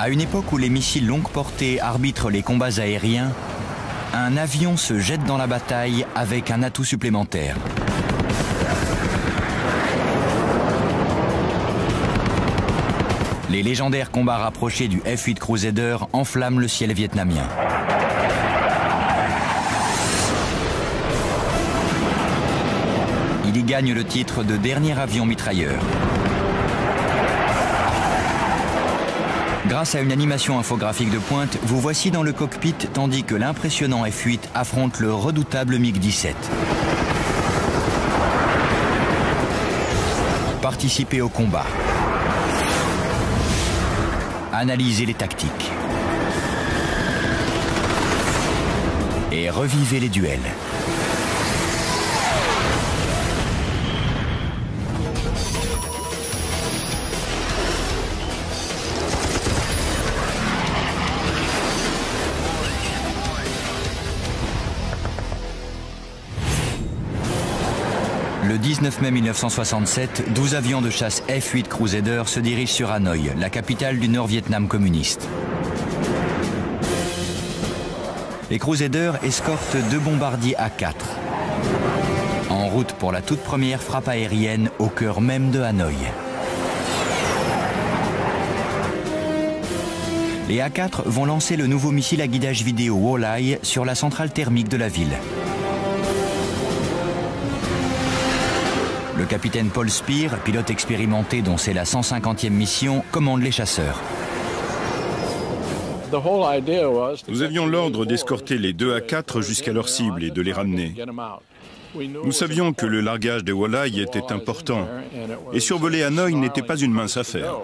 À une époque où les missiles longue portée arbitrent les combats aériens, un avion se jette dans la bataille avec un atout supplémentaire. Les légendaires combats rapprochés du F-8 Crusader enflamment le ciel vietnamien. Il y gagne le titre de dernier avion mitrailleur. Grâce à une animation infographique de pointe, vous voici dans le cockpit tandis que l'impressionnant F-8 affronte le redoutable MiG-17. Participez au combat. Analysez les tactiques. Et revivez les duels. Le 19 mai 1967, 12 avions de chasse F-8 Crusader se dirigent sur Hanoï, la capitale du Nord-Vietnam communiste. Les Crusaders escortent 2 bombardiers A4, en route pour la toute première frappe aérienne au cœur même de Hanoï. Les A4 vont lancer le nouveau missile à guidage vidéo Walleye sur la centrale thermique de la ville. Le capitaine Paul Speer, pilote expérimenté dont c'est la 150e mission, commande les chasseurs. Nous avions l'ordre d'escorter les 2 A4 jusqu'à leur cible et de les ramener. Nous savions que le largage des Walleye était important et survoler Hanoï n'était pas une mince affaire.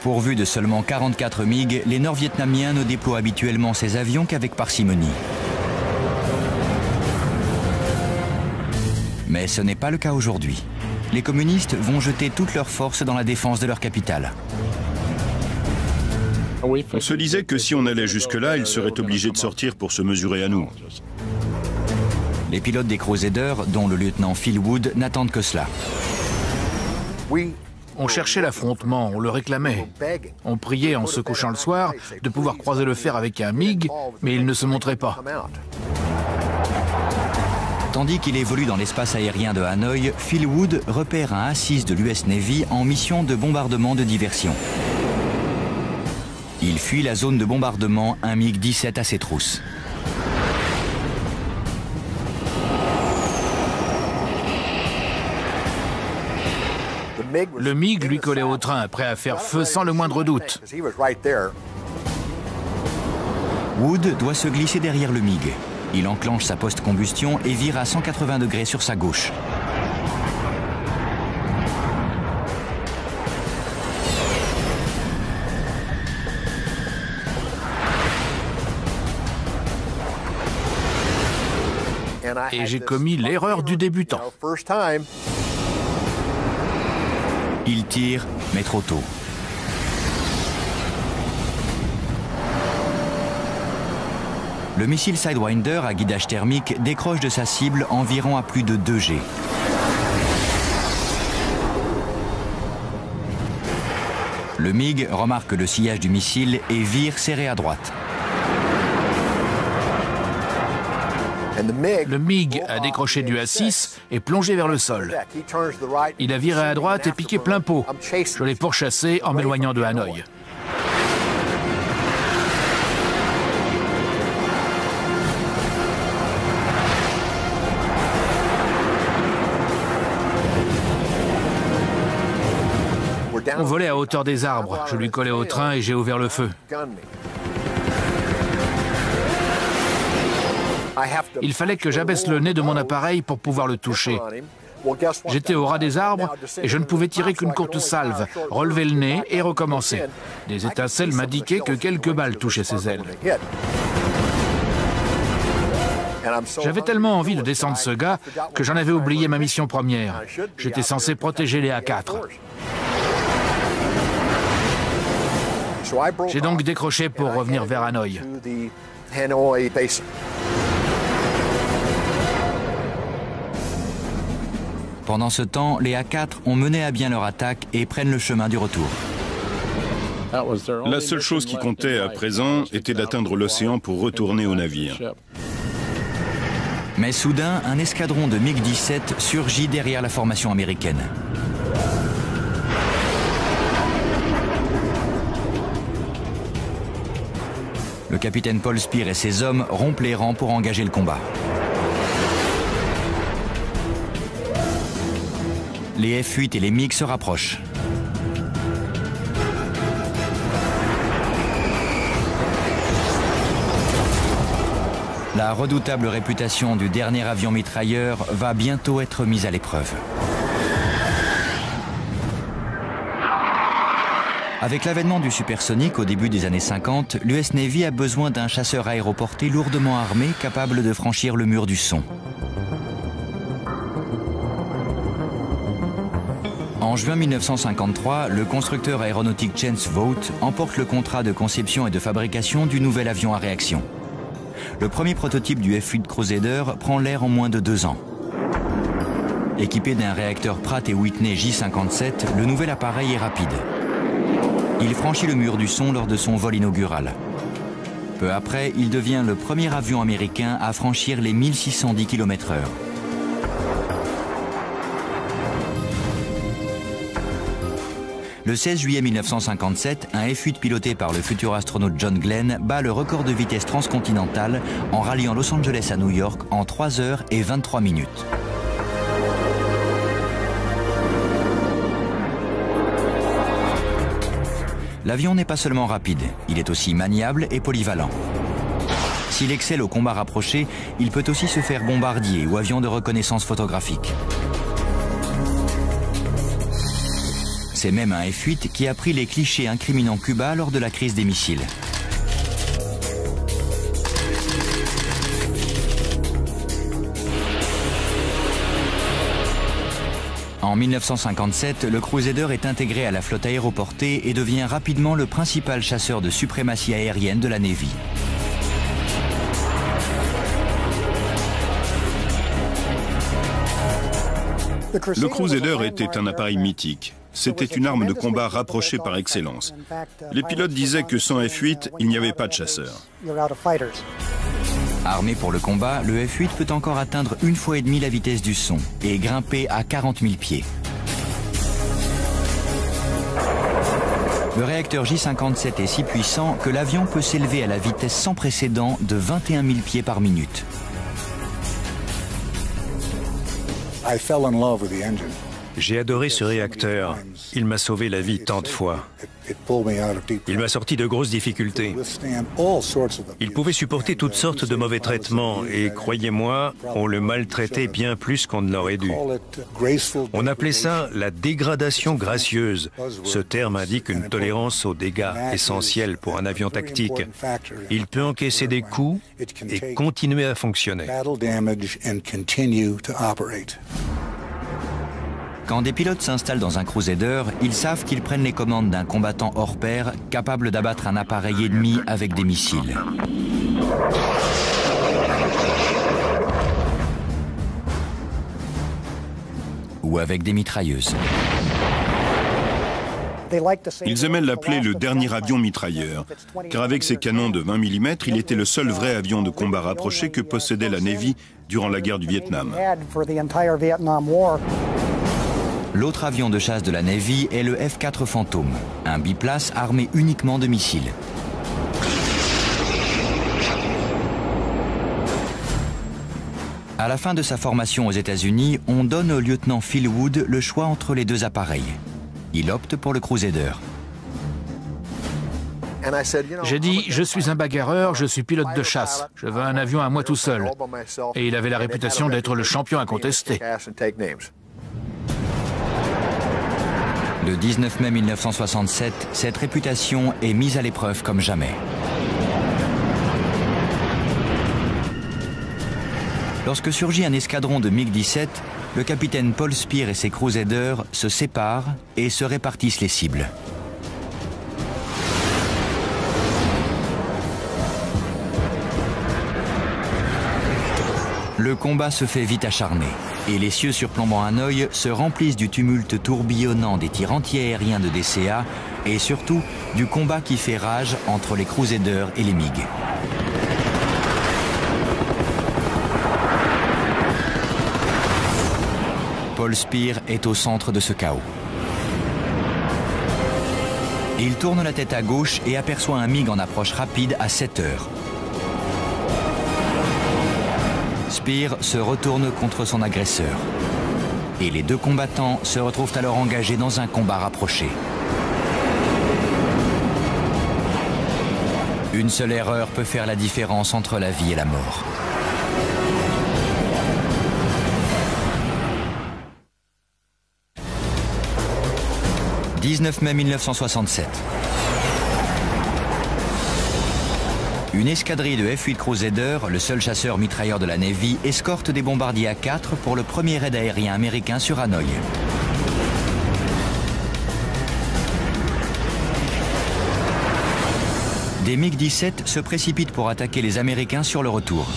Pourvus de seulement 44 MiG, les Nord-Vietnamiens ne déploient habituellement ces avions qu'avec parcimonie. Mais ce n'est pas le cas aujourd'hui. Les communistes vont jeter toutes leurs forces dans la défense de leur capitale. On se disait que si on allait jusque-là, ils seraient obligés de sortir pour se mesurer à nous. Les pilotes des Crusaders, dont le lieutenant Phil Wood, n'attendent que cela. On cherchait l'affrontement, on le réclamait. On priait en se couchant le soir de pouvoir croiser le fer avec un MiG, mais il ne se montrait pas. Tandis qu'il évolue dans l'espace aérien de Hanoï, Phil Wood repère un A6 de l'US Navy en mission de bombardement de diversion. Il fuit la zone de bombardement, un MiG-17 à ses trousses. Le MiG lui collait au train, prêt à faire feu sans le moindre doute. Wood doit se glisser derrière le MiG. Il enclenche sa post-combustion et vire à 180 degrés sur sa gauche. Et j'ai commis l'erreur du débutant. Il tire, mais trop tôt. Le missile Sidewinder à guidage thermique décroche de sa cible environ à plus de 2 G. Le MiG remarque le sillage du missile et vire serré à droite. Le MiG a décroché du A6 et plongé vers le sol. Il a viré à droite et piqué plein pot. Je l'ai pourchassé en m'éloignant de Hanoï. On volait à hauteur des arbres. Je lui collais au train et j'ai ouvert le feu. Il fallait que j'abaisse le nez de mon appareil pour pouvoir le toucher. J'étais au ras des arbres et je ne pouvais tirer qu'une courte salve, relever le nez et recommencer. Des étincelles m'indiquaient que quelques balles touchaient ses ailes. J'avais tellement envie de descendre ce gars que j'en avais oublié ma mission première. J'étais censé protéger les A4. J'ai donc décroché pour revenir vers Hanoï. Pendant ce temps, les A4 ont mené à bien leur attaque et prennent le chemin du retour. La seule chose qui comptait à présent était d'atteindre l'océan pour retourner au navire. Mais soudain, un escadron de MiG-17 surgit derrière la formation américaine. Le capitaine Paul Speer et ses hommes rompent les rangs pour engager le combat. Les F-8 et les MiG se rapprochent. La redoutable réputation du dernier avion mitrailleur va bientôt être mise à l'épreuve. Avec l'avènement du supersonique au début des années 50, l'US Navy a besoin d'un chasseur aéroporté lourdement armé capable de franchir le mur du son. En juin 1953, le constructeur aéronautique James Vought emporte le contrat de conception et de fabrication du nouvel avion à réaction. Le premier prototype du F-8 Crusader prend l'air en moins de 2 ans. Équipé d'un réacteur Pratt & Whitney J57, le nouvel appareil est rapide. Il franchit le mur du son lors de son vol inaugural. Peu après, il devient le premier avion américain à franchir les 1610 km/h. Le 16 juillet 1957, un F-8 piloté par le futur astronaute John Glenn bat le record de vitesse transcontinentale en ralliant Los Angeles à New York en 3 heures et 23 minutes. L'avion n'est pas seulement rapide, il est aussi maniable et polyvalent. S'il excelle au combat rapproché, il peut aussi se faire bombardier ou avion de reconnaissance photographique. C'est même un F-8 qui a pris les clichés incriminant Cuba lors de la crise des missiles. En 1957, le Crusader est intégré à la flotte aéroportée et devient rapidement le principal chasseur de suprématie aérienne de la Navy. Le Crusader était un appareil mythique. C'était une arme de combat rapprochée par excellence. Les pilotes disaient que sans F-8, il n'y avait pas de chasseur. Armé pour le combat, le F-8 peut encore atteindre 1,5 fois la vitesse du son et grimper à 40 000 pieds. Le réacteur J57 est si puissant que l'avion peut s'élever à la vitesse sans précédent de 21 000 pieds par minute. J'ai adoré ce réacteur. Il m'a sauvé la vie tant de fois. Il m'a sorti de grosses difficultés. Il pouvait supporter toutes sortes de mauvais traitements et, croyez-moi, on le maltraitait bien plus qu'on ne l'aurait dû. On appelait ça la dégradation gracieuse. Ce terme indique une tolérance aux dégâts essentiels pour un avion tactique. Il peut encaisser des coups et continuer à fonctionner. Quand des pilotes s'installent dans un Crusader, ils savent qu'ils prennent les commandes d'un combattant hors pair, capable d'abattre un appareil ennemi avec des missiles. Ou avec des mitrailleuses. Ils aimaient l'appeler le dernier avion mitrailleur, car avec ses canons de 20 mm, il était le seul vrai avion de combat rapproché que possédait la Navy durant la guerre du Vietnam. L'autre avion de chasse de la Navy est le F-4 Phantom, un biplace armé uniquement de missiles. À la fin de sa formation aux États-Unis, on donne au lieutenant Phil Wood le choix entre les deux appareils. Il opte pour le Crusader. J'ai dit, je suis un bagarreur, je suis pilote de chasse. Je veux un avion à moi tout seul. Et il avait la réputation d'être le champion incontesté. Le 19 mai 1967, cette réputation est mise à l'épreuve comme jamais. Lorsque surgit un escadron de MiG-17, le capitaine Paul Speer et ses Crusaders se séparent et se répartissent les cibles. Le combat se fait vite acharné et les cieux surplombant Hanoï se remplissent du tumulte tourbillonnant des tirs anti-aériens de DCA et surtout du combat qui fait rage entre les Crusaders et les MiG. Paul Speer est au centre de ce chaos. Il tourne la tête à gauche et aperçoit un MiG en approche rapide à 7 heures. Speer se retourne contre son agresseur. Et les deux combattants se retrouvent alors engagés dans un combat rapproché. Une seule erreur peut faire la différence entre la vie et la mort. « 19 mai 1967. Une escadrille de F-8 Crusader, le seul chasseur mitrailleur de la Navy, escorte des bombardiers A4 pour le premier raid aérien américain sur Hanoï. Des MiG-17 se précipitent pour attaquer les Américains sur le retour.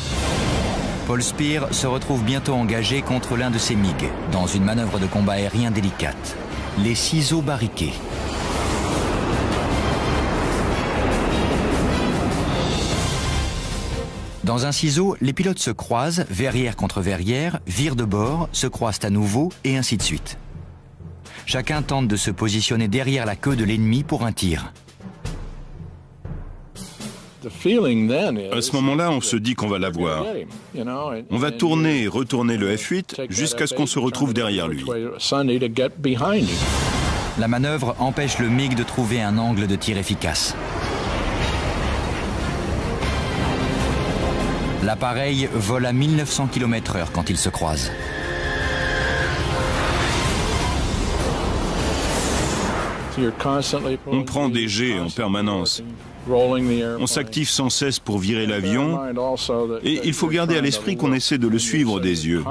Paul Speer se retrouve bientôt engagé contre l'un de ces MiG, dans une manœuvre de combat aérien délicate. Les ciseaux barriqués. Dans un ciseau, les pilotes se croisent, verrière contre verrière, virent de bord, se croisent à nouveau, et ainsi de suite. Chacun tente de se positionner derrière la queue de l'ennemi pour un tir. À ce moment-là, on se dit qu'on va l'avoir. On va tourner et retourner le F-8 jusqu'à ce qu'on se retrouve derrière lui. La manœuvre empêche le MiG de trouver un angle de tir efficace. L'appareil vole à 1900 km/h quand ils se croisent. On prend des jets en permanence. On s'active sans cesse pour virer l'avion et il faut garder à l'esprit qu'on essaie de le suivre des yeux.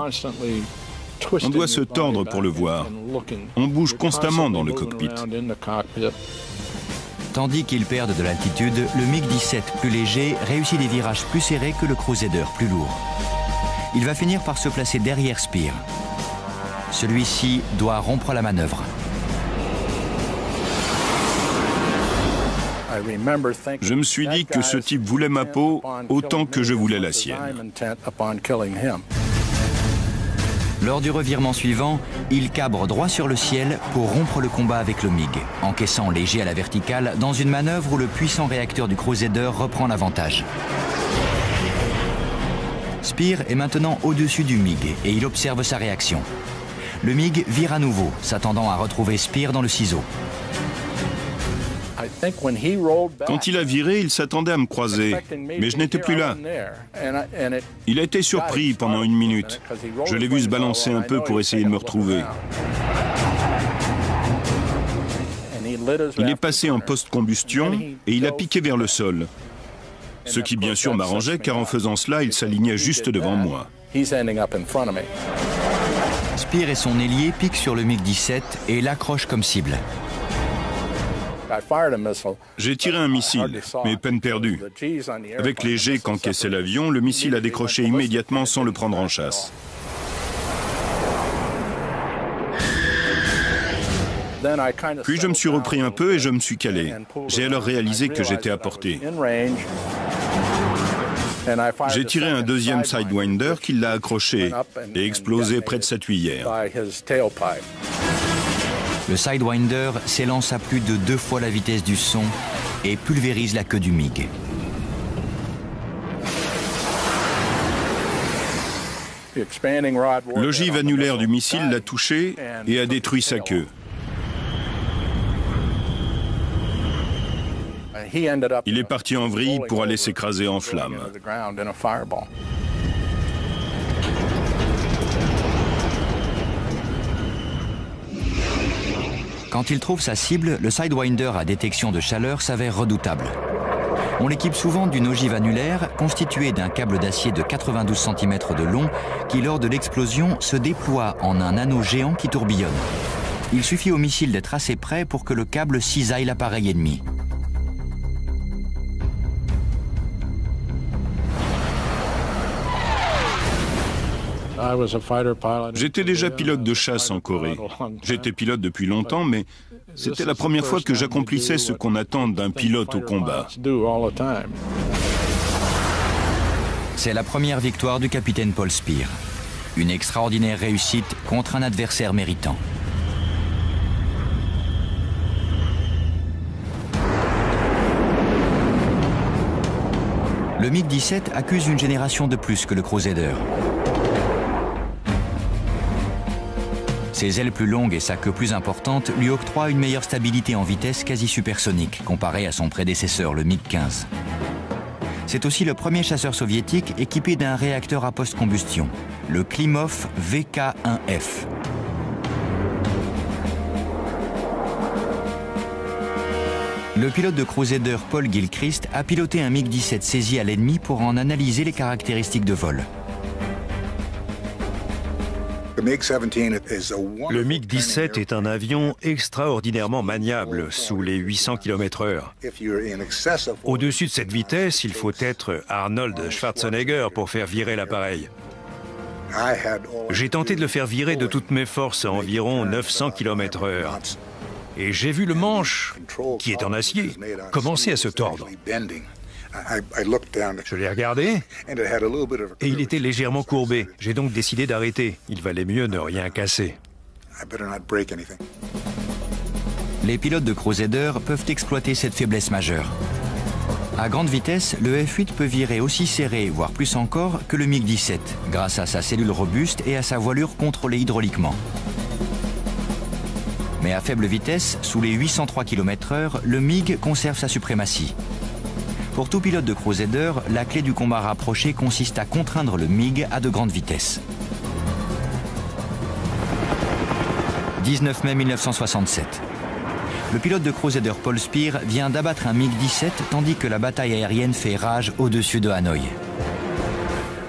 On doit se tordre pour le voir. On bouge constamment dans le cockpit. Tandis qu'ils perdent de l'altitude, le MiG-17 plus léger réussit des virages plus serrés que le Crusader plus lourd. Il va finir par se placer derrière Speer. Celui-ci doit rompre la manœuvre. Je me suis dit que ce type voulait ma peau autant que je voulais la sienne. Lors du revirement suivant, il cabre droit sur le ciel pour rompre le combat avec le MiG, encaissant léger à la verticale dans une manœuvre où le puissant réacteur du Crusader reprend l'avantage. Speer est maintenant au-dessus du MiG et il observe sa réaction. Le MiG vire à nouveau, s'attendant à retrouver Speer dans le ciseau. Quand il a viré, il s'attendait à me croiser, mais je n'étais plus là. Il a été surpris pendant 1 minute. Je l'ai vu se balancer un peu pour essayer de me retrouver. Il est passé en post-combustion et il a piqué vers le sol. Ce qui bien sûr m'arrangeait car en faisant cela, il s'alignait juste devant moi. Speer et son ailier piquent sur le MiG-17 et l'accrochent comme cible. J'ai tiré un missile, mais peine perdue. Avec les jets qu'encaissait l'avion, le missile a décroché immédiatement sans le prendre en chasse. Puis je me suis repris un peu et je me suis calé. J'ai alors réalisé que j'étais à portée. J'ai tiré un deuxième Sidewinder qui l'a accroché et explosé près de sa tuyère. Le Sidewinder s'élance à plus de 2 fois la vitesse du son et pulvérise la queue du MiG. L'ogive annulaire du missile l'a touché et a détruit sa queue. Il est parti en vrille pour aller s'écraser en flammes. Quand il trouve sa cible, le Sidewinder à détection de chaleur s'avère redoutable. On l'équipe souvent d'une ogive annulaire constituée d'un câble d'acier de 92 cm de long qui, lors de l'explosion, se déploie en un anneau géant qui tourbillonne. Il suffit au missile d'être assez près pour que le câble cisaille l'appareil ennemi. J'étais déjà pilote de chasse en Corée. J'étais pilote depuis longtemps, mais c'était la première fois que j'accomplissais ce qu'on attend d'un pilote au combat. C'est la première victoire du capitaine Paul Spear. Une extraordinaire réussite contre un adversaire méritant. Le MiG-17 accuse une génération de plus que le Crusader. Ses ailes plus longues et sa queue plus importante lui octroient une meilleure stabilité en vitesse quasi supersonique comparée à son prédécesseur, le MiG-15. C'est aussi le premier chasseur soviétique équipé d'un réacteur à post-combustion, le Klimov VK-1F. Le pilote de Crusader Paul Gilchrist a piloté un MiG-17 saisi à l'ennemi pour en analyser les caractéristiques de vol. Le MiG-17 est un avion extraordinairement maniable, sous les 800 km/h. Au-dessus de cette vitesse, il faut être Arnold Schwarzenegger pour faire virer l'appareil. J'ai tenté de le faire virer de toutes mes forces à environ 900 km/h. Et j'ai vu le manche, qui est en acier, commencer à se tordre. Je l'ai regardé et il était légèrement courbé. J'ai donc décidé d'arrêter. Il valait mieux ne rien casser. Les pilotes de Crusader peuvent exploiter cette faiblesse majeure. À grande vitesse, le F-8 peut virer aussi serré, voire plus encore, que le MiG-17, grâce à sa cellule robuste et à sa voilure contrôlée hydrauliquement. Mais à faible vitesse, sous les 803 km/h, le MiG conserve sa suprématie. Pour tout pilote de Crusader, la clé du combat rapproché consiste à contraindre le MiG à de grandes vitesses. 19 mai 1967. Le pilote de Crusader Paul Spear vient d'abattre un MiG-17 tandis que la bataille aérienne fait rage au-dessus de Hanoï.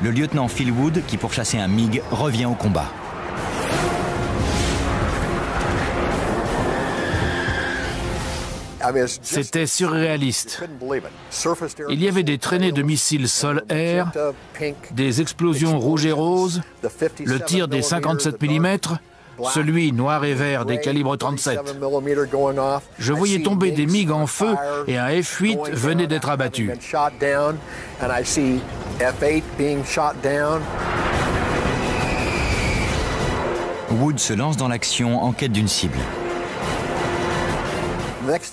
Le lieutenant Phil Wood, qui pourchassait un MiG, revient au combat. C'était surréaliste. Il y avait des traînées de missiles sol-air, des explosions rouges et roses, le tir des 57 mm, celui noir et vert des calibres 37. Je voyais tomber des MiG en feu et un F-8 venait d'être abattu. Wood se lance dans l'action en quête d'une cible.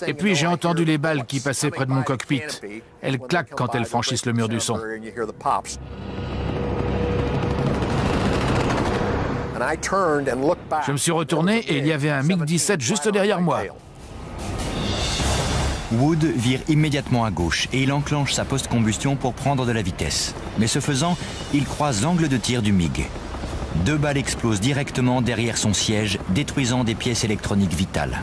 Et puis j'ai entendu les balles qui passaient près de mon cockpit. Elles claquent quand elles franchissent le mur du son. Je me suis retourné et il y avait un MiG-17 juste derrière moi. Wood vire immédiatement à gauche et il enclenche sa post-combustion pour prendre de la vitesse. Mais ce faisant, il croise l'angle de tir du MiG. 2 balles explosent directement derrière son siège, détruisant des pièces électroniques vitales.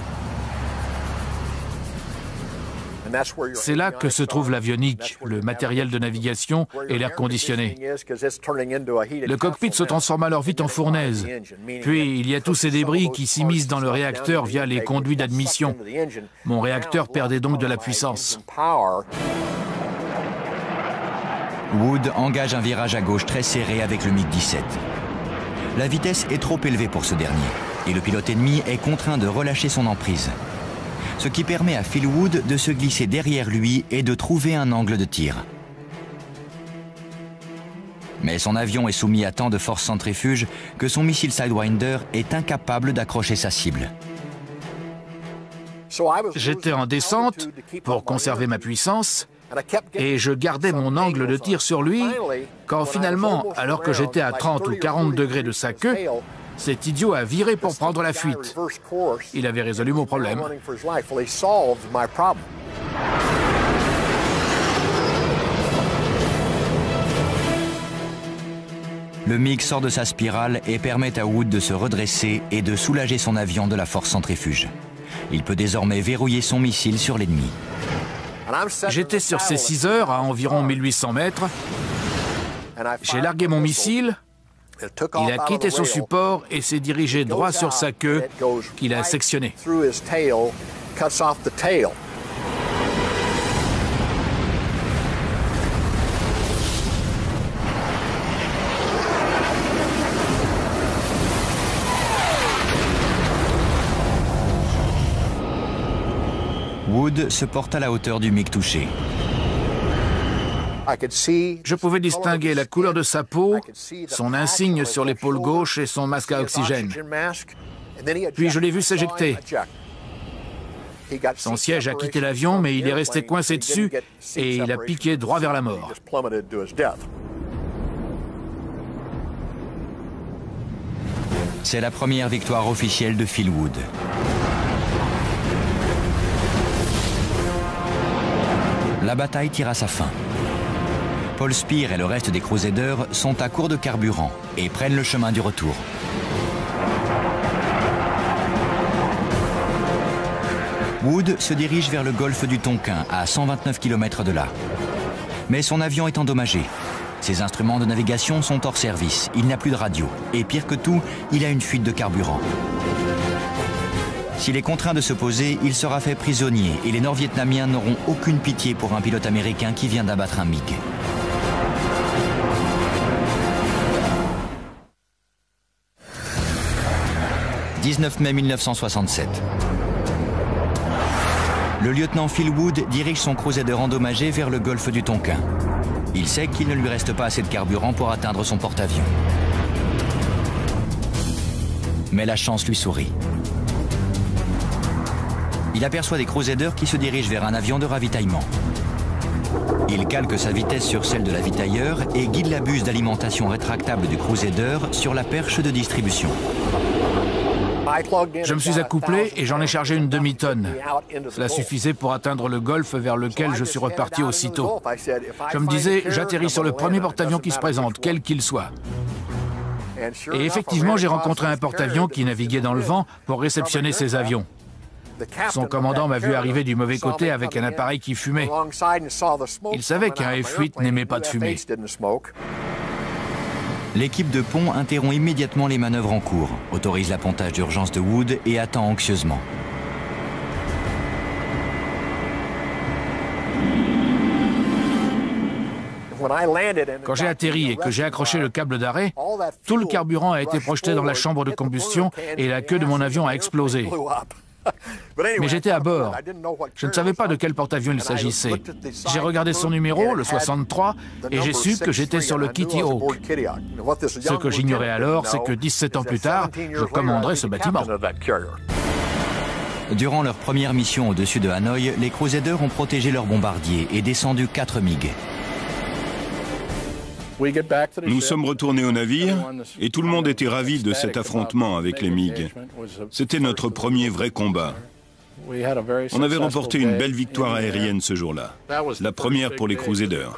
C'est là que se trouve l'avionique, le matériel de navigation et l'air conditionné. Le cockpit se transforme alors vite en fournaise. Puis il y a tous ces débris qui s'immiscent dans le réacteur via les conduits d'admission. Mon réacteur perdait donc de la puissance. Wood engage un virage à gauche très serré avec le MiG-17. La vitesse est trop élevée pour ce dernier et le pilote ennemi est contraint de relâcher son emprise. Ce qui permet à Phil Wood de se glisser derrière lui et de trouver un angle de tir. Mais son avion est soumis à tant de force centrifuge que son missile Sidewinder est incapable d'accrocher sa cible. J'étais en descente pour conserver ma puissance et je gardais mon angle de tir sur lui quand finalement, alors que j'étais à 30 ou 40 degrés de sa queue, cet idiot a viré pour prendre la fuite. Il avait résolu mon problème. Le MiG sort de sa spirale et permet à Wood de se redresser et de soulager son avion de la force centrifuge. Il peut désormais verrouiller son missile sur l'ennemi. J'étais sur ces 6 heures à environ 1800 mètres. J'ai largué mon missile. Il a quitté son support et s'est dirigé droit sur sa queue qu'il a sectionnée. Wood se porte à la hauteur du MiG touché. Je pouvais distinguer la couleur de sa peau, son insigne sur l'épaule gauche et son masque à oxygène. Puis je l'ai vu s'éjecter. Son siège a quitté l'avion, mais il est resté coincé dessus et il a piqué droit vers la mort. C'est la première victoire officielle de Phil Wood. La bataille tire à sa fin. Paul Speer et le reste des Crusaders sont à court de carburant et prennent le chemin du retour. Wood se dirige vers le golfe du Tonkin, à 129 km de là. Mais son avion est endommagé. Ses instruments de navigation sont hors service, il n'a plus de radio. Et pire que tout, il a une fuite de carburant. S'il est contraint de se poser, il sera fait prisonnier et les Nord-Vietnamiens n'auront aucune pitié pour un pilote américain qui vient d'abattre un MiG. « 19 mai 1967. Le lieutenant Phil Wood dirige son Crusader endommagé vers le golfe du Tonkin. Il sait qu'il ne lui reste pas assez de carburant pour atteindre son porte-avions. Mais la chance lui sourit. Il aperçoit des Crusaders qui se dirigent vers un avion de ravitaillement. Il calque sa vitesse sur celle de l'avitailleur et guide la buse d'alimentation rétractable du Crusader sur la perche de distribution. Je me suis accouplé et j'en ai chargé une demi-tonne. Cela suffisait pour atteindre le golfe vers lequel je suis reparti aussitôt. Je me disais, j'atterris sur le premier porte-avions qui se présente, quel qu'il soit. Et effectivement, j'ai rencontré un porte-avions qui naviguait dans le vent pour réceptionner ses avions. Son commandant m'a vu arriver du mauvais côté avec un appareil qui fumait. Il savait qu'un F-8 n'émet pas de fumée. L'équipe de pont interrompt immédiatement les manœuvres en cours, autorise l'appontage d'urgence de Wood et attend anxieusement. Quand j'ai atterri et que j'ai accroché le câble d'arrêt, tout le carburant a été projeté dans la chambre de combustion et la queue de mon avion a explosé. Mais j'étais à bord. Je ne savais pas de quel porte-avions il s'agissait. J'ai regardé son numéro, le 63, et j'ai su que j'étais sur le Kitty Hawk. Ce que j'ignorais alors, c'est que 17 ans plus tard, je commanderais ce bâtiment. Durant leur première mission au-dessus de Hanoï, les Crusaders ont protégé leurs bombardiers et descendu 4 MiG. Nous sommes retournés au navire et tout le monde était ravi de cet affrontement avec les MiG. C'était notre premier vrai combat. On avait remporté une belle victoire aérienne ce jour-là, la première pour les Crusaders.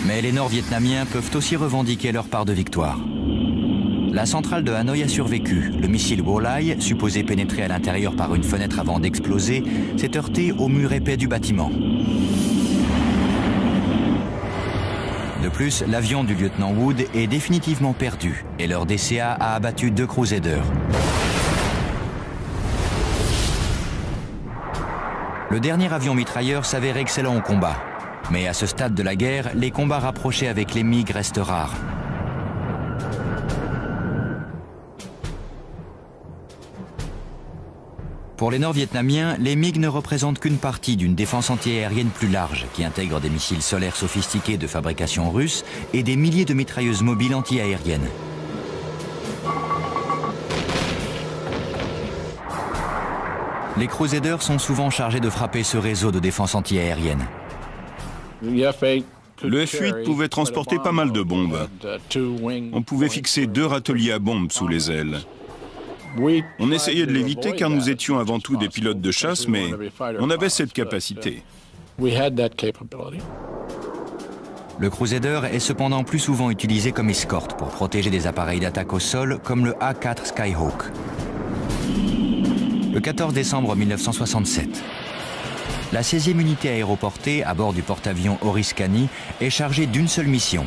Mais les Nord-Vietnamiens peuvent aussi revendiquer leur part de victoire. La centrale de Hanoï a survécu. Le missile Walleye, supposé pénétrer à l'intérieur par une fenêtre avant d'exploser, s'est heurté au mur épais du bâtiment. De plus, l'avion du lieutenant Wood est définitivement perdu et leur DCA a abattu 2 Crusaders. Le dernier avion mitrailleur s'avère excellent au combat. Mais à ce stade de la guerre, les combats rapprochés avec les MiG restent rares. Pour les Nord-Vietnamiens, les MiG ne représentent qu'une partie d'une défense antiaérienne plus large qui intègre des missiles solaires sophistiqués de fabrication russe et des milliers de mitrailleuses mobiles antiaériennes. Les Crusaders sont souvent chargés de frapper ce réseau de défense antiaérienne. Le F-8 pouvait transporter pas mal de bombes. On pouvait fixer 2 râteliers à bombes sous les ailes. On essayait de l'éviter car nous étions avant tout des pilotes de chasse, mais on avait cette capacité. Le Crusader est cependant plus souvent utilisé comme escorte pour protéger des appareils d'attaque au sol comme le A-4 Skyhawk. Le 14 décembre 1967, la 16e unité aéroportée à bord du porte-avions Oriskany est chargée d'une seule mission: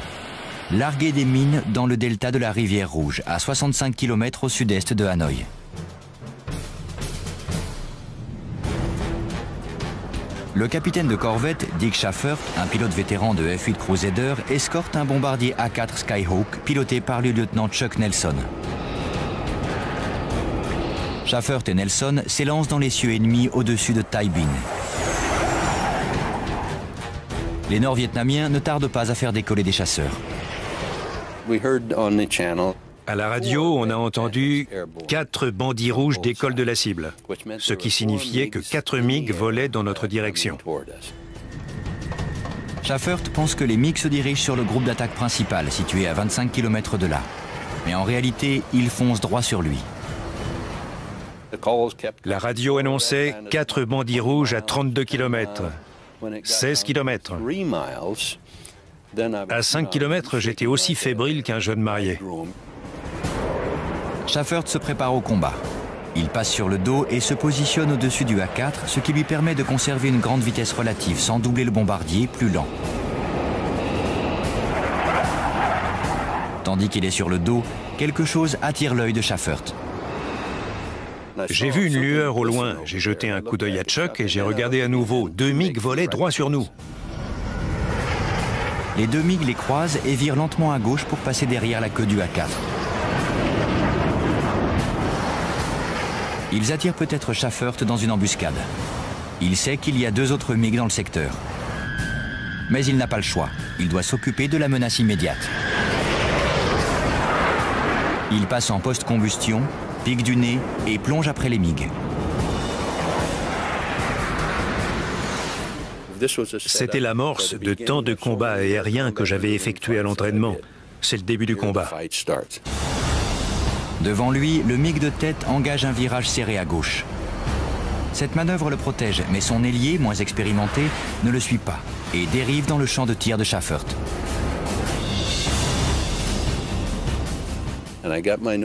larguer des mines dans le delta de la rivière Rouge, à 65 km au sud-est de Hanoï. Le capitaine de corvette, Dick Schaffert, un pilote vétéran de F-8 Crusader, escorte un bombardier A-4 Skyhawk piloté par le lieutenant Chuck Nelson. Schaffert et Nelson s'élancent dans les cieux ennemis au-dessus de Tai Binh. Les Nord-Vietnamiens ne tardent pas à faire décoller des chasseurs. À la radio, on a entendu 4 bandits rouges décollent de la cible, ce qui signifiait que 4 MiG volaient dans notre direction. Schaffert pense que les MiG se dirigent sur le groupe d'attaque principal, situé à 25 km de là. Mais en réalité, ils foncent droit sur lui. La radio annonçait 4 bandits rouges à 32 km, 16 km. À 5 km, j'étais aussi fébrile qu'un jeune marié. Schaffert se prépare au combat. Il passe sur le dos et se positionne au-dessus du A4, ce qui lui permet de conserver une grande vitesse relative sans doubler le bombardier, plus lent. Tandis qu'il est sur le dos, quelque chose attire l'œil de Schaffert. J'ai vu une lueur au loin, j'ai jeté un coup d'œil à Chuck et j'ai regardé à nouveau. 2 MiG volaient droit sur nous. Les 2 MiG les croisent et virent lentement à gauche pour passer derrière la queue du A4. Ils attirent peut-être Schaffert dans une embuscade. Il sait qu'il y a 2 autres MiG dans le secteur. Mais il n'a pas le choix. Il doit s'occuper de la menace immédiate. Il passe en post-combustion, pique du nez et plonge après les MiG. C'était l'amorce de tant de combats aériens que j'avais effectués à l'entraînement. C'est le début du combat. Devant lui, le MiG de tête engage un virage serré à gauche. Cette manœuvre le protège, mais son ailier, moins expérimenté, ne le suit pas et dérive dans le champ de tir de Schaffert.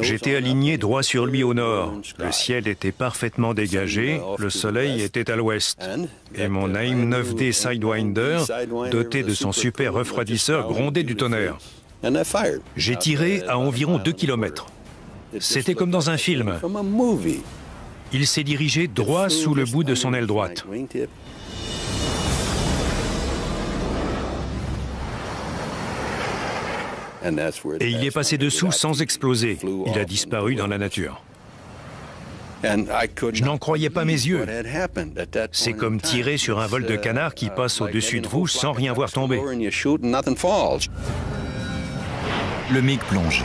J'étais aligné droit sur lui au nord. Le ciel était parfaitement dégagé, le soleil était à l'ouest. Et mon AIM 9D Sidewinder, doté de son super refroidisseur, grondait du tonnerre. J'ai tiré à environ 2 km. C'était comme dans un film. Il s'est dirigé droit sous le bout de son aile droite. Et il est passé dessous sans exploser. Il a disparu dans la nature. Je n'en croyais pas mes yeux. C'est comme tirer sur un vol de canard qui passe au-dessus de vous sans rien voir tomber. Le MiG plonge.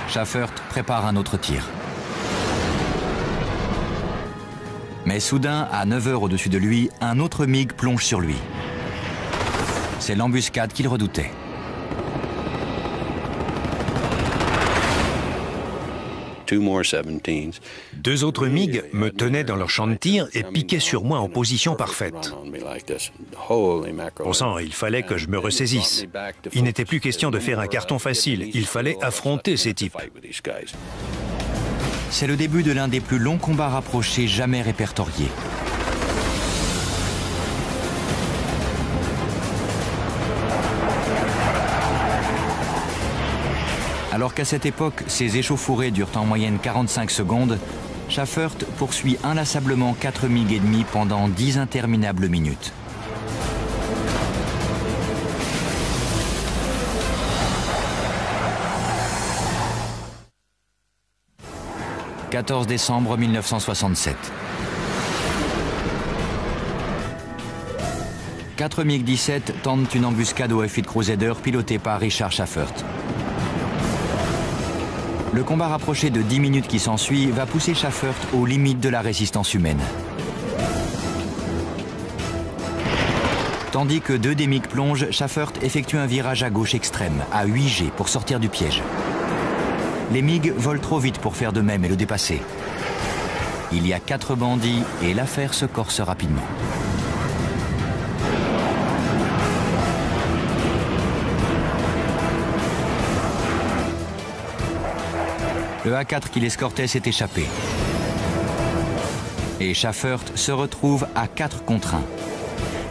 Schaffert prépare un autre tir. Mais soudain, à 9 heures au-dessus de lui, un autre MiG plonge sur lui. C'est l'embuscade qu'il redoutait. Deux autres MiG me tenaient dans leur champ de tir et piquaient sur moi en position parfaite. Bon sang, il fallait que je me ressaisisse. Il n'était plus question de faire un carton facile, il fallait affronter ces types. C'est le début de l'un des plus longs combats rapprochés jamais répertoriés. Alors qu'à cette époque, ces échauffourées durent en moyenne 45 secondes, Schaffert poursuit inlassablement 4 MiG ennemis pendant 10 interminables minutes. « 14 décembre 1967. 4 MiG-17 tentent une embuscade au F-8 Crusader pilotée par Richard Schaffert. Le combat rapproché de 10 minutes qui s'ensuit va pousser Schaffert aux limites de la résistance humaine. Tandis que 2 des MiG plongent, Schaffert effectue un virage à gauche extrême, à 8G, pour sortir du piège. Les MiG volent trop vite pour faire de même et le dépasser. Il y a 4 bandits et l'affaire se corse rapidement. Le A4 qui l'escortait s'est échappé. Et Schaffert se retrouve à 4 contre 1.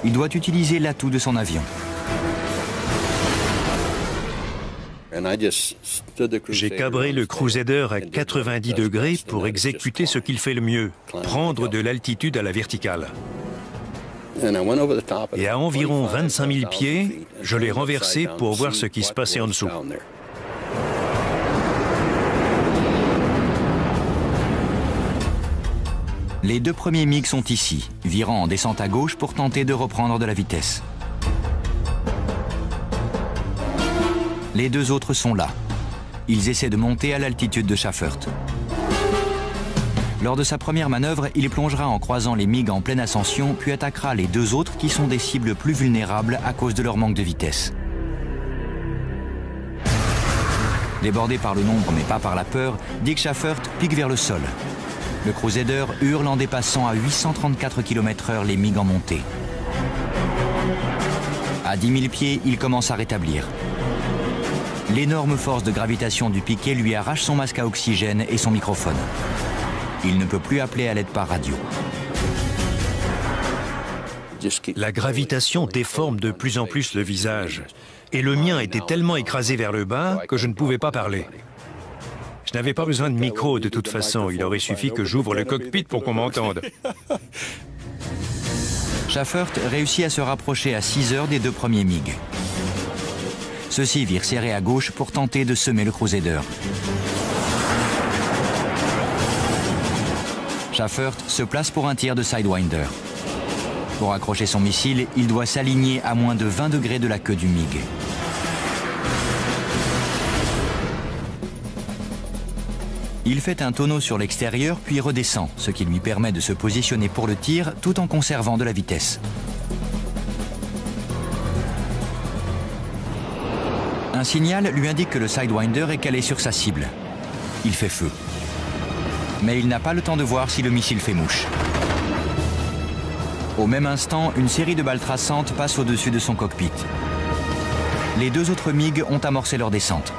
Il doit utiliser l'atout de son avion. J'ai cabré le Crusader à 90 degrés pour exécuter ce qu'il fait le mieux, prendre de l'altitude à la verticale. Et à environ 25 000 pieds, je l'ai renversé pour voir ce qui se passait en dessous. Les deux premiers MiG sont ici, virant en descente à gauche pour tenter de reprendre de la vitesse. Les deux autres sont là. Ils essaient de monter à l'altitude de Schaffert. Lors de sa première manœuvre, il plongera en croisant les MiG en pleine ascension, puis attaquera les deux autres qui sont des cibles plus vulnérables à cause de leur manque de vitesse. Débordé par le nombre mais pas par la peur, Dick Schaffert pique vers le sol. Le Crusader hurle en dépassant à 834 km/h les MiG en montée. À 10 000 pieds, il commence à rétablir. L'énorme force de gravitation du piquet lui arrache son masque à oxygène et son microphone. Il ne peut plus appeler à l'aide par radio. La gravitation déforme de plus en plus le visage. Et le mien était tellement écrasé vers le bas que je ne pouvais pas parler. Je n'avais pas besoin de micro de toute façon. Il aurait suffi que j'ouvre le cockpit pour qu'on m'entende. Schaffert réussit à se rapprocher à 6 heures des deux premiers MiG. Ceux-ci virent serré à gauche pour tenter de semer le Crusader. Schaffert se place pour un tir de Sidewinder. Pour accrocher son missile, il doit s'aligner à moins de 20 degrés de la queue du MiG. Il fait un tonneau sur l'extérieur puis redescend, ce qui lui permet de se positionner pour le tir tout en conservant de la vitesse. Un signal lui indique que le Sidewinder est calé sur sa cible. Il fait feu. Mais il n'a pas le temps de voir si le missile fait mouche. Au même instant, une série de balles traçantes passe au-dessus de son cockpit. Les deux autres MiG ont amorcé leur descente.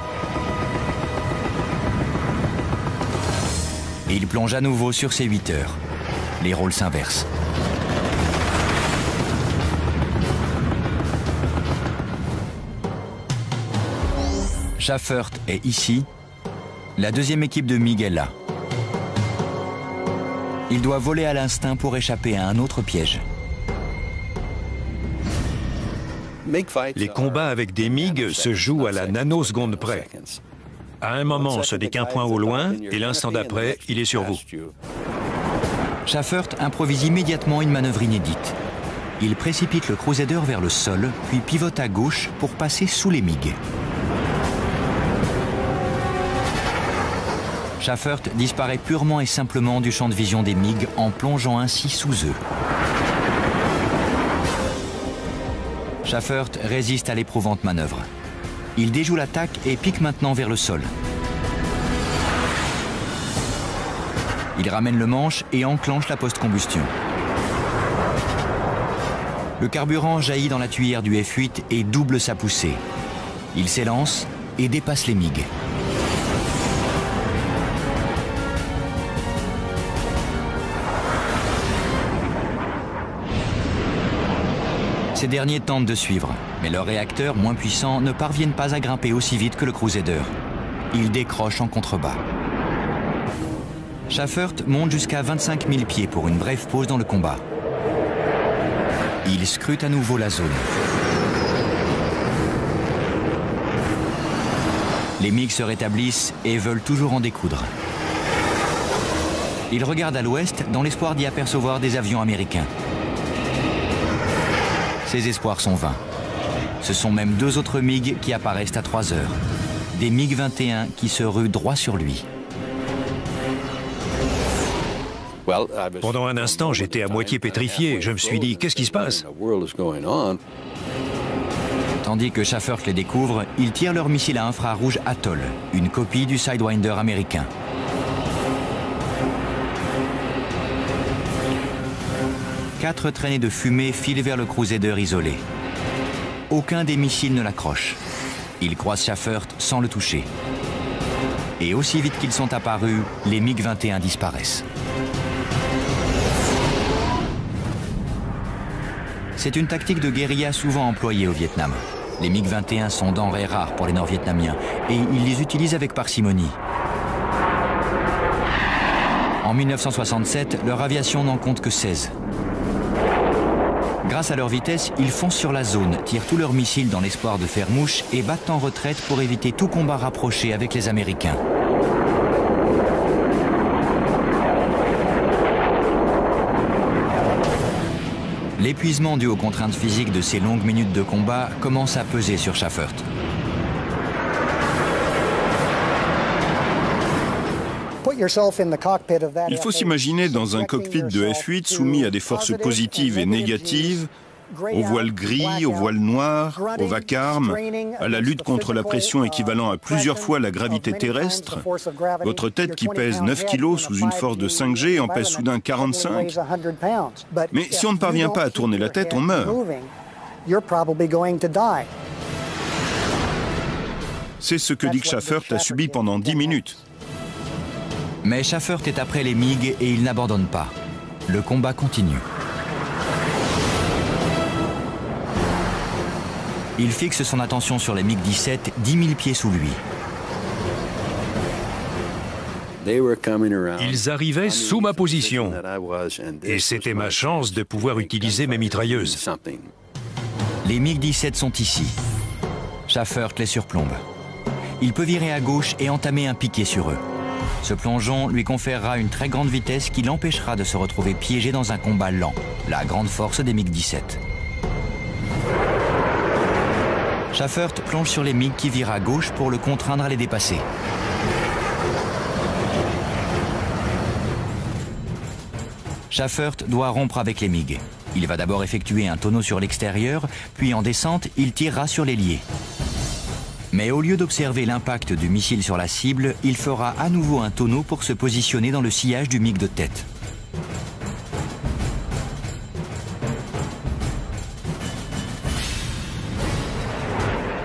Et il plonge à nouveau sur ses 8 heures. Les rôles s'inversent. Schaffert est ici. La deuxième équipe de MiG est là. Il doit voler à l'instinct pour échapper à un autre piège. Les combats avec des MiG se jouent à la nanoseconde près. À un moment, ce n'est qu'un point au loin, et l'instant d'après, il est sur vous. Schaffert improvise immédiatement une manœuvre inédite. Il précipite le Crusader vers le sol, puis pivote à gauche pour passer sous les MiG. Schaffert disparaît purement et simplement du champ de vision des MiG en plongeant ainsi sous eux. Schaffert résiste à l'éprouvante manœuvre. Il déjoue l'attaque et pique maintenant vers le sol. Il ramène le manche et enclenche la post-combustion. Le carburant jaillit dans la tuyère du F8 et double sa poussée. Il s'élance et dépasse les MiG. Ces derniers tentent de suivre, mais leurs réacteurs, moins puissants, ne parviennent pas à grimper aussi vite que le Crusader. Ils décrochent en contrebas. Schaffert monte jusqu'à 25 000 pieds pour une brève pause dans le combat. Il scrute à nouveau la zone. Les MiG se rétablissent et veulent toujours en découdre. Il regarde à l'ouest dans l'espoir d'y apercevoir des avions américains. Ses espoirs sont vains. Ce sont même deux autres MiG qui apparaissent à 3 heures. Des MiG-21 qui se ruent droit sur lui. Pendant un instant, j'étais à moitié pétrifié. Je me suis dit, qu'est-ce qui se passe? Tandis que Schaffert les découvre, ils tirent leur missile à infrarouge Atoll, une copie du Sidewinder américain. Quatre traînées de fumée filent vers le Crusader isolé. Aucun des missiles ne l'accroche. Ils croisent Schaffert sans le toucher. Et aussi vite qu'ils sont apparus, les MiG-21 disparaissent. C'est une tactique de guérilla souvent employée au Vietnam. Les MiG-21 sont denrées rares pour les Nord-Vietnamiens et ils les utilisent avec parcimonie. En 1967, leur aviation n'en compte que 16. Grâce à leur vitesse, ils foncent sur la zone, tirent tous leurs missiles dans l'espoir de faire mouche et battent en retraite pour éviter tout combat rapproché avec les Américains. L'épuisement dû aux contraintes physiques de ces longues minutes de combat commence à peser sur Schaffert. Il faut s'imaginer dans un cockpit de F-8 soumis à des forces positives et négatives, au voile gris, au voile noir, au vacarme, à la lutte contre la pression équivalent à plusieurs fois la gravité terrestre. Votre tête qui pèse 9 kg sous une force de 5G en pèse soudain 45. Mais si on ne parvient pas à tourner la tête, on meurt. C'est ce que Dick Schaffert a subi pendant 10 minutes. Mais Schaffert est après les MiG et il n'abandonne pas. Le combat continue. Il fixe son attention sur les MiG-17, 10 000 pieds sous lui. Ils arrivaient sous ma position et c'était ma chance de pouvoir utiliser mes mitrailleuses. Les MiG-17 sont ici. Schaffert les surplombe. Il peut virer à gauche et entamer un piqué sur eux. Ce plongeon lui conférera une très grande vitesse qui l'empêchera de se retrouver piégé dans un combat lent, la grande force des MiG-17. Schaffert plonge sur les MiG qui virent à gauche pour le contraindre à les dépasser. Schaffert doit rompre avec les MiG. Il va d'abord effectuer un tonneau sur l'extérieur, puis en descente, il tirera sur l'ailier. Mais au lieu d'observer l'impact du missile sur la cible, il fera à nouveau un tonneau pour se positionner dans le sillage du MiG de tête.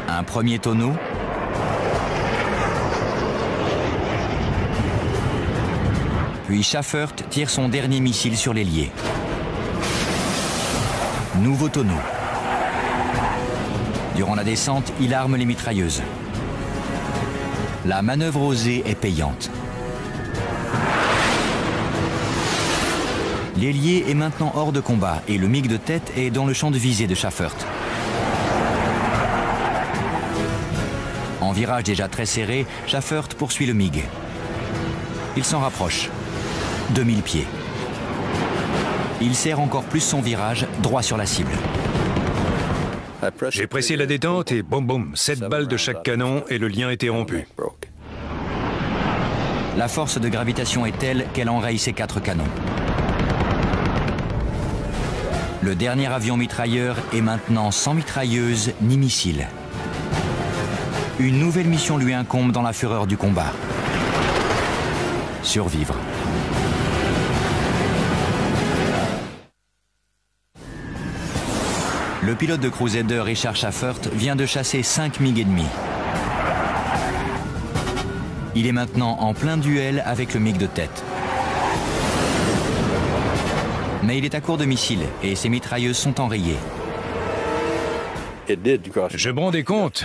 Un premier tonneau. Puis Schaffert tire son dernier missile sur l'ailier. Nouveau tonneau. Durant la descente, il arme les mitrailleuses. La manœuvre osée est payante. L'ailier est maintenant hors de combat et le MiG de tête est dans le champ de visée de Schaffert. En virage déjà très serré, Schaffert poursuit le MiG. Il s'en rapproche. 2000 pieds. Il serre encore plus son virage, droit sur la cible. J'ai pressé la détente et boum boum, 7 balles de chaque canon et le lien était rompu. La force de gravitation est telle qu'elle enraye ses 4 canons. Le dernier avion mitrailleur est maintenant sans mitrailleuse ni missile. Une nouvelle mission lui incombe dans la fureur du combat. Survivre. Le pilote de Crusader Richard Schaffert vient de chasser 5 MiG ennemis. Il est maintenant en plein duel avec le MiG de tête. Mais il est à court de missiles et ses mitrailleuses sont enrayées. Je me rendais compte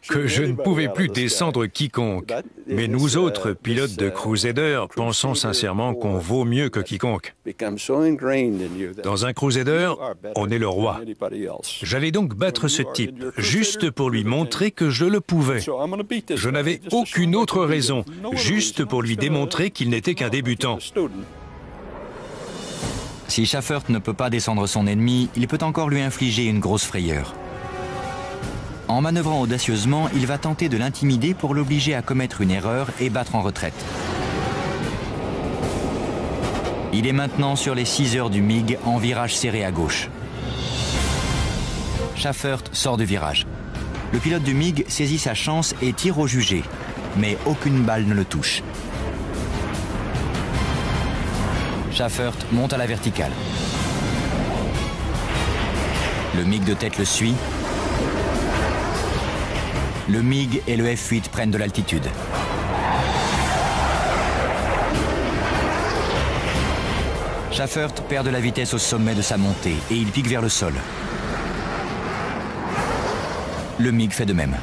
que je ne pouvais plus descendre quiconque. Mais nous autres, pilotes de Crusader, pensons sincèrement qu'on vaut mieux que quiconque. Dans un Crusader, on est le roi. J'allais donc battre ce type, juste pour lui montrer que je le pouvais. Je n'avais aucune autre raison, juste pour lui démontrer qu'il n'était qu'un débutant. Si Schaffert ne peut pas descendre son ennemi, il peut encore lui infliger une grosse frayeur. En manœuvrant audacieusement, il va tenter de l'intimider pour l'obliger à commettre une erreur et battre en retraite. Il est maintenant sur les 6 heures du MiG en virage serré à gauche. Schaffert sort du virage. Le pilote du MiG saisit sa chance et tire au jugé, mais aucune balle ne le touche. Schaffert monte à la verticale. Le MiG de tête le suit. Le MiG et le F-8 prennent de l'altitude. Schaffert perd de la vitesse au sommet de sa montée et il pique vers le sol. Le MiG fait de même.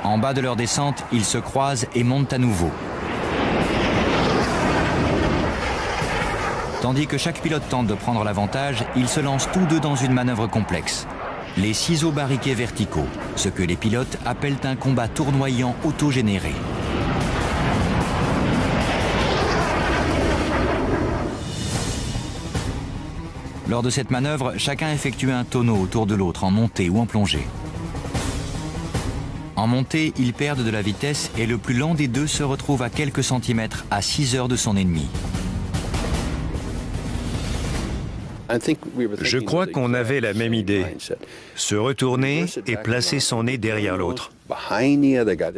En bas de leur descente, ils se croisent et montent à nouveau. Tandis que chaque pilote tente de prendre l'avantage, ils se lancent tous deux dans une manœuvre complexe. Les ciseaux barriqués verticaux, ce que les pilotes appellent un combat tournoyant autogénéré. Lors de cette manœuvre, chacun effectue un tonneau autour de l'autre en montée ou en plongée. En montée, ils perdent de la vitesse et le plus lent des deux se retrouve à quelques centimètres à 6 heures de son ennemi. Je crois qu'on avait la même idée. Se retourner et placer son nez derrière l'autre.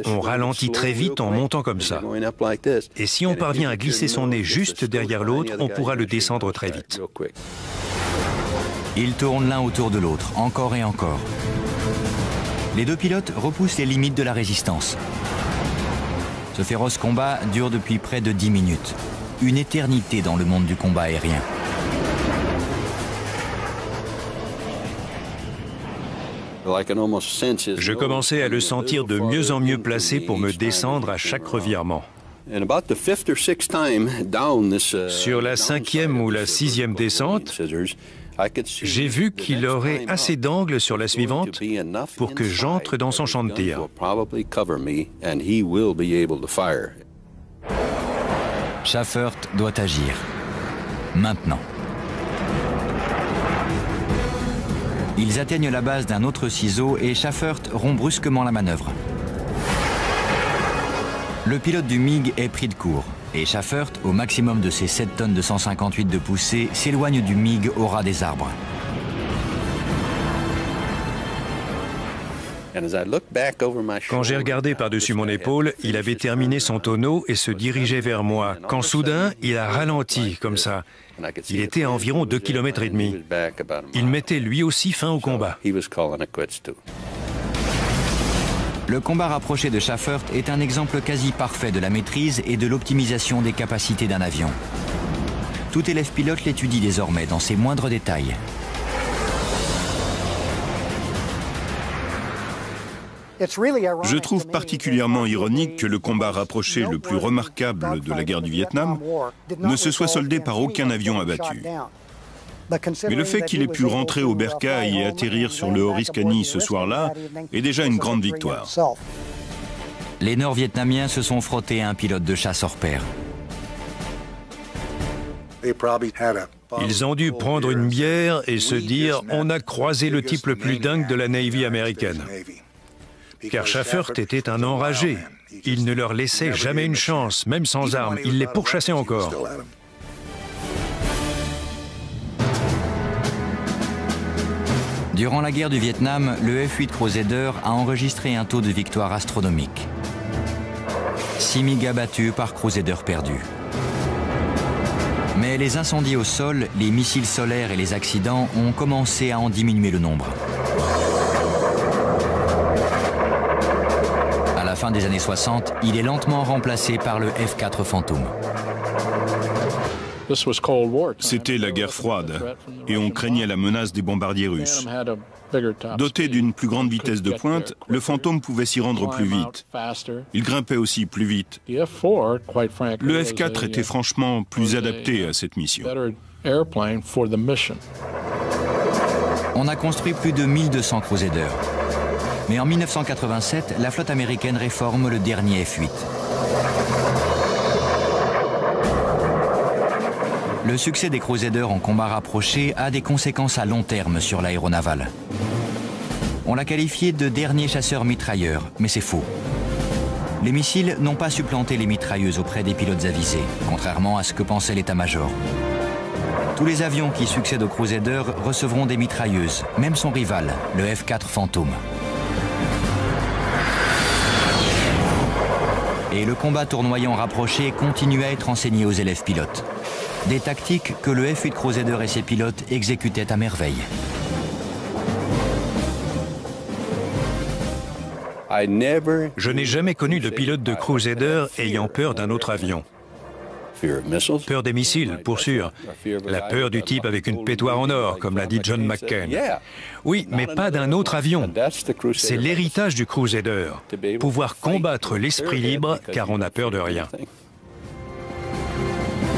On ralentit très vite en montant comme ça. Et si on parvient à glisser son nez juste derrière l'autre, on pourra le descendre très vite. Ils tournent l'un autour de l'autre, encore et encore. Les deux pilotes repoussent les limites de la résistance. Ce féroce combat dure depuis près de 10 minutes. Une éternité dans le monde du combat aérien. Je commençais à le sentir de mieux en mieux placé pour me descendre à chaque revirement. Sur la 5e ou la 6e descente, j'ai vu qu'il aurait assez d'angle sur la suivante pour que j'entre dans son champ de tir. Schaffert doit agir. Maintenant. Ils atteignent la base d'un autre ciseau et Schaffert rompt brusquement la manœuvre. Le pilote du MiG est pris de court et Schaffert, au maximum de ses 7 tonnes de 158 de poussée, s'éloigne du MiG au ras des arbres. Quand j'ai regardé par-dessus mon épaule, il avait terminé son tonneau et se dirigeait vers moi, quand soudain, il a ralenti comme ça. Il était à environ 2,5 km. Il mettait lui aussi fin au combat. Le combat rapproché de Schaffert est un exemple quasi parfait de la maîtrise et de l'optimisation des capacités d'un avion. Tout élève pilote l'étudie désormais dans ses moindres détails. Je trouve particulièrement ironique que le combat rapproché le plus remarquable de la guerre du Vietnam ne se soit soldé par aucun avion abattu. Mais le fait qu'il ait pu rentrer au bercail et atterrir sur le Oriskany ce soir-là est déjà une grande victoire. Les Nord-Vietnamiens se sont frottés à un pilote de chasse hors pair. Ils ont dû prendre une bière et se dire « on a croisé le type le plus dingue de la Navy américaine ». Car Schaffert était un enragé. Il ne leur laissait jamais une chance, même sans armes. Il les pourchassait encore. Durant la guerre du Vietnam, le F-8 Crusader a enregistré un taux de victoire astronomique. 6 MiG abattus par Crusader perdu. Mais les incendies au sol, les missiles solaires et les accidents ont commencé à en diminuer le nombre. À la fin des années 60, il est lentement remplacé par le F-4 Phantom. C'était la guerre froide et on craignait la menace des bombardiers russes. Doté d'une plus grande vitesse de pointe, le Phantom pouvait s'y rendre plus vite. Il grimpait aussi plus vite. Le F-4 était franchement plus adapté à cette mission. On a construit plus de 1200 Crusader. Mais en 1987, la flotte américaine réforme le dernier F-8. Le succès des Crusader en combat rapproché a des conséquences à long terme sur l'aéronaval. On l'a qualifié de dernier chasseur-mitrailleur, mais c'est faux. Les missiles n'ont pas supplanté les mitrailleuses auprès des pilotes avisés, contrairement à ce que pensait l'état-major. Tous les avions qui succèdent au Crusader recevront des mitrailleuses, même son rival, le F-4 Phantom. Et le combat tournoyant rapproché continue à être enseigné aux élèves pilotes. Des tactiques que le F-8 Crusader et ses pilotes exécutaient à merveille. Je n'ai jamais connu de pilote de Crusader ayant peur d'un autre avion. Peur des missiles, pour sûr. La peur du type avec une pétoire en or, comme l'a dit John McCain. Oui, mais pas d'un autre avion. C'est l'héritage du Crusader. Pouvoir combattre l'esprit libre, car on n'a peur de rien.